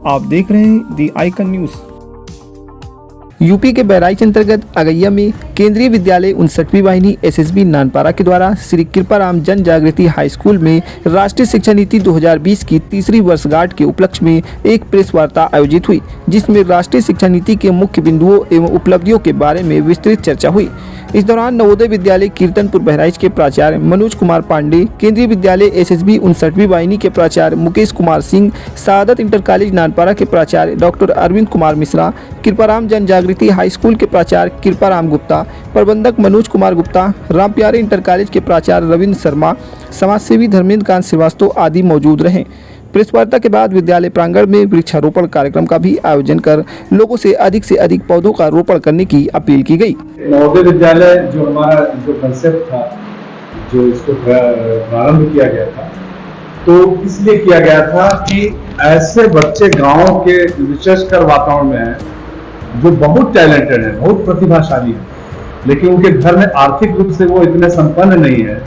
आप देख रहे हैं दी आइकन न्यूज़। यूपी के बहराइच अंतर्गत अगैया में केंद्रीय विद्यालय 59वीं वाहिनी एसएसबी नानपारा के द्वारा श्री कृपाराम जन जागृति हाई स्कूल में राष्ट्रीय शिक्षा नीति 2020 की तीसरी वर्षगांठ के उपलक्ष्य में एक प्रेस वार्ता आयोजित हुई, जिसमें राष्ट्रीय शिक्षा नीति के मुख्य बिंदुओं एवं उपलब्धियों के बारे में विस्तृत चर्चा हुई। इस दौरान नवोदय विद्यालय कीर्तनपुर बहराइच के प्राचार्य मनोज कुमार पांडे, केंद्रीय विद्यालय एसएसबी 59वीं वाहिनी के प्राचार्य मुकेश कुमार सिंह, शहादत इंटर कॉलेज नानपारा के प्राचार्य डॉक्टर अरविंद कुमार मिश्रा, कृपाराम जन जागृति हाई स्कूल के प्राचार्य कृपाराम गुप्ता, प्रबंधक मनोज कुमार गुप्ता, रामप्यारे इंटर कॉलेज के प्राचार्य रविंद्र शर्मा, समाजसेवी धर्मेंद्र कांत श्रीवास्तव आदि मौजूद रहे। प्रेस वार्ता के बाद विद्यालय प्रांगण में वृक्षारोपण कार्यक्रम का भी आयोजन कर लोगों से अधिक पौधों का रोपण करने की अपील की गई। नवोदय विद्यालय जो हमारा जो कंसेप्ट था, जो इसको प्रारंभ किया गया था, तो इसलिए किया गया था कि ऐसे बच्चे गांव के विशेषकर वातावरण में हैं जो बहुत टैलेंटेड है, बहुत प्रतिभाशाली है, लेकिन उनके घर में आर्थिक रूप से वो इतने संपन्न नहीं है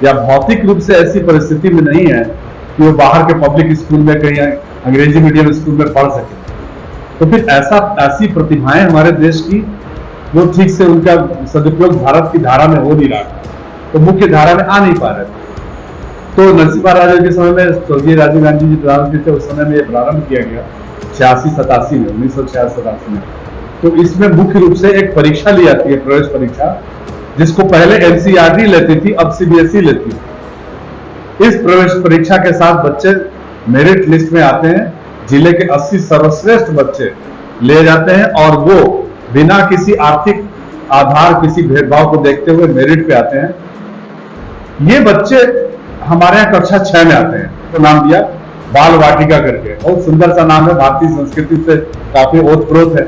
या भौतिक रूप से ऐसी परिस्थिति में नहीं है कि वो बाहर के पब्लिक स्कूल में कहीं अंग्रेजी मीडियम स्कूल में पढ़ सके। तो फिर ऐसी प्रतिभाएं हमारे देश की वो ठीक से उनका सदुपयोग भारत की धारा में हो नहीं रहा था, तो मुख्य धारा में आ नहीं पा रहे थे। तो नरसिम्हा राजू के समय में स्वर्गीय राजीव गांधी जी प्रधानमंत्री थे, उस समय में ये प्रारंभ किया गया 86-87 में, 1986-87 में। तो इसमें मुख्य रूप से एक परीक्षा ली जाती है, प्रवेश परीक्षा, जिसको पहले एनसीईआरटी लेती थी, अब सीबीएसई लेती है। इस प्रवेश परीक्षा के साथ बच्चे मेरिट लिस्ट में आते हैं, जिले के 80 सर्वश्रेष्ठ बच्चे ले जाते हैं और वो बिना किसी आर्थिक आधार, किसी भेदभाव को देखते हुए मेरिट पे आते हैं। ये बच्चे हमारे यहाँ कक्षा 6 में आते हैं, तो नाम दिया बाल वाटिका करके, बहुत सुंदर सा नाम है, भारतीय संस्कृति से काफी ओतप्रोत है।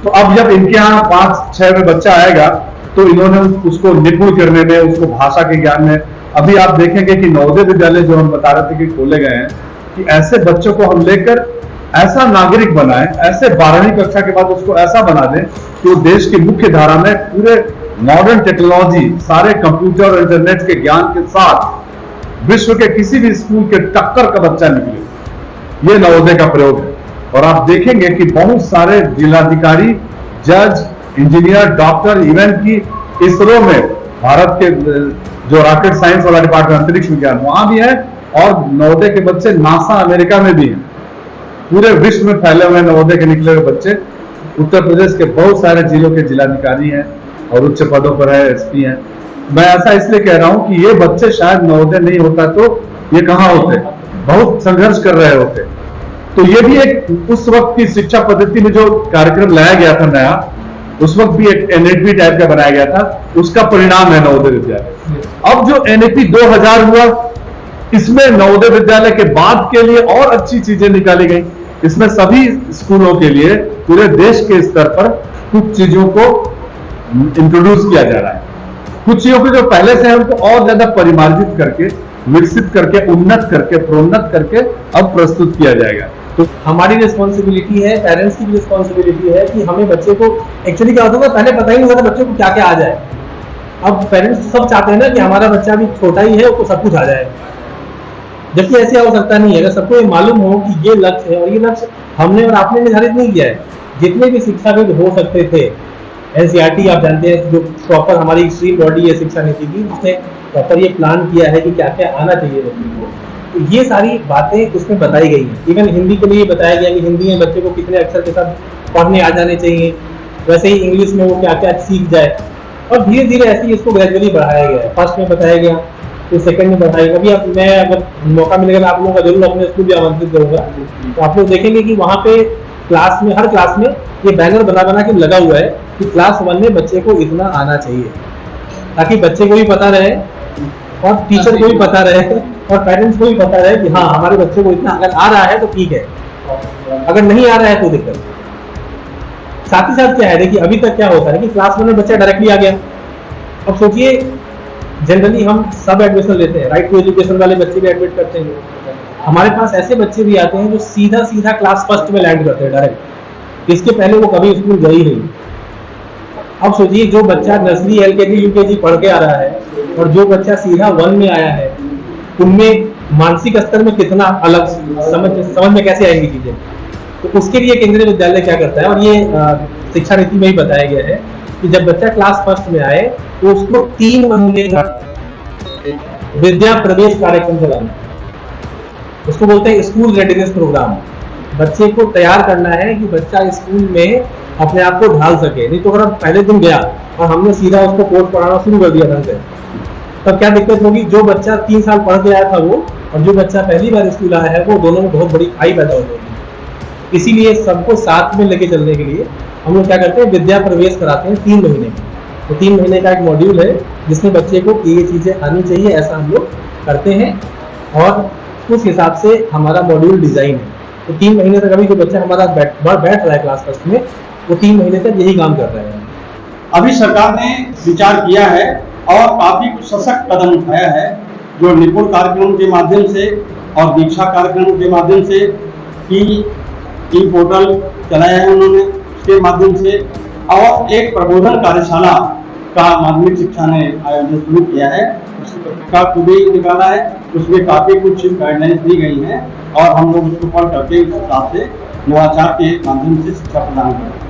तो अब जब इनके यहाँ 5-6 में बच्चा आएगा तो इन्होंने उसको निपुण करने में, उसको भाषा के ज्ञान में, अभी आप देखेंगे कि नवोदय विद्यालय जो हम बता रहे थे कि खोले गए हैं, कि ऐसे बच्चों को हम लेकर ऐसा नागरिक बनाएं, ऐसे 12वीं कक्षा के बाद उसको ऐसा बना दें कि वो देश की मुख्य धारा में पूरे मॉडर्न टेक्नोलॉजी, सारे कंप्यूटर और इंटरनेट के ज्ञान के साथ विश्व के किसी भी स्कूल के टक्कर का बच्चा निकले। ये नवोदय का प्रयोग है। और आप देखेंगे कि बहुत सारे जिलाधिकारी, जज, इंजीनियर, डॉक्टर, इवन की इसरो में भारत के जो रॉकेट साइंस वाला डिपार्टमेंट, अंतरिक्ष विज्ञान, वहां भी है, और नवोदय के बच्चे नासा अमेरिका में भी हैं। पूरे विश्व में फैले हुए नवोदय के निकले हुए बच्चे उत्तर प्रदेश के बहुत सारे जिलों के जिलाधिकारी हैं और उच्च पदों पर है, एसपी हैं। मैं ऐसा इसलिए कह रहा हूं कि ये बच्चे शायद नवोदय नहीं होता तो ये कहां होते, बहुत संघर्ष कर रहे होते। तो ये भी एक उस वक्त की शिक्षा पद्धति में जो कार्यक्रम लाया गया था नया, उस वक्त भी एक एनएपी टाइप का बनाया गया था, उसका परिणाम है नवोदय विद्यालय। अब जो एनएपी 2000 हुआ, इसमें नवोदय विद्यालय के बाद के लिए और अच्छी चीजें निकाली गई। इसमें सभी स्कूलों के लिए पूरे देश के स्तर पर कुछ चीजों को इंट्रोड्यूस किया जा रहा है। कुछ चीजों को जो पहले से है उनको और ज्यादा परिमार्जित करके, विकसित करके, उन्नत करके, प्रोन्नत करके अब प्रस्तुत किया जाएगा। तो हमारी रिस्पॉन्सिबिलिटी है, पेरेंट्स की भी रिस्पॉन्सिबिलिटी है कि हमें बच्चे को, एक्चुअली क्या होता है, पहले पता ही नहीं होता बच्चे को क्या क्या आ जाए। अब पेरेंट्स सब चाहते हैं ना कि हमारा बच्चा भी छोटा ही है, उसको सब कुछ आ जाए, जबकि ऐसी आवश्यकता नहीं है। अगर सबको ये मालूम हो कि ये लक्ष्य है और ये लक्ष्य हमने और आपने निर्धारित नहीं किया है, जितने भी शिक्षाविद हो सकते थे, एनसीईआरटी आप जानते हैं जो प्रॉपर हमारी स्ट्रीम बॉडी है शिक्षा नीति की, उसने प्रॉपर ये प्लान किया है कि क्या क्या आना चाहिए बच्चे को। तो ये सारी बातें उसमें बताई गई हैं। इवन हिंदी के लिए बताया गया कि हिंदी में बच्चे को कितने अक्षर के साथ पढ़ने आ जाने चाहिए, वैसे ही इंग्लिश में वो क्या क्या सीख जाए, और धीरे धीरे ऐसे ही इसको ग्रेजुअली बढ़ाया गया है। फर्स्ट में बताया गया, फिर सेकंड में बढ़ाया गया। अभी अब मैं अगर मौका मिलेगा आप लोगों का जरूर अपने स्कूल भी आमंत्रित करूंगा, तो आप लोग देखेंगे कि वहाँ पे क्लास में, हर क्लास में ये बैनर बना के लगा हुआ है कि क्लास 1 में बच्चे को इतना आना चाहिए, ताकि बच्चे को भी पता रहे और टीचर को भी पता रहे और पेरेंट्स को भी पता रहे कि हाँ हमारे बच्चे को इतना अगर आ रहा है तो ठीक है, अगर नहीं आ रहा है तो दिक्कत। साथ ही साथ क्या है, देखिए अभी तक क्या होता है कि क्लास 1 में बच्चा डायरेक्टली आ गया। अब सोचिए, जनरली हम सब एडमिशन लेते हैं, राइट टू एजुकेशन वाले बच्चे भी एडमिट करते हैं। हमारे पास ऐसे बच्चे भी आते हैं जो सीधा क्लास फर्स्ट में लैंड करते हैं डायरेक्ट, इसके पहले वो कभी स्कूल गए ही नहीं। अब सोचिए, जो बच्चा नर्सरी, एलकेजी, यूकेजी पढ़ के आ रहा है और जो बच्चा सीधा 1 में आया है, उनमें मानसिक स्तर में कितना अलग समझ में कैसे आएंगी चीजें। तो उसके लिए केंद्रीय विद्यालय क्या करता है, और ये शिक्षा नीति में ही बताया गया है कि जब बच्चा क्लास फर्स्ट में आए तो उसको 3 महीने का विद्या प्रवेश कार्यक्रम चलाना, उसको बोलते हैं स्कूल रेडीनेस प्रोग्राम। बच्चे को तैयार करना है कि बच्चा स्कूल में अपने आप को ढाल सके। नहीं तो अगर पहले दिन गया और हमने सीधा उसको कोर्स पढ़ाना शुरू कर दिया ढंग से, तब क्या दिक्कत होगी, जो बच्चा 3 साल पढ़ के आया था वो और जो बच्चा पहली बार स्कूल आया है वो दोनों में बहुत बड़ी खाई पैदा हो जाएगी। इसीलिए सबको साथ में लेके चलने के लिए हम लोग क्या करते हैं, विद्या प्रवेश कराते हैं 3 महीने में। तो 3 महीने का एक मॉड्यूल है जिसमें बच्चे को ये चीजें आनी चाहिए, ऐसा हम लोग करते हैं और उस हिसाब से हमारा मॉड्यूल डिजाइन है। तो 3 महीने तक अभी जो बच्चा हमारा बैठ रहा है क्लास फर्स्ट में, वो 3 महीने तक यही काम कर रहे हैं। अभी सरकार ने विचार किया है और काफी कुछ सशक्त कदम उठाया है, जो निपुण कार्यक्रम के माध्यम से और दीक्षा कार्यक्रम के माध्यम से ई पोर्टल चलाया है उन्होंने, उसके माध्यम से, और एक प्रबोधन कार्यशाला का माध्यमिक शिक्षा ने आयोजन शुरू किया है, उसका भी निकाला है। उसमें काफी कुछ गाइडलाइंस दी गई हैं और हम लोग उसको पढ़ करके उस हिसाब से नवाचार के माध्यम से शिक्षा प्रदान करते हैं।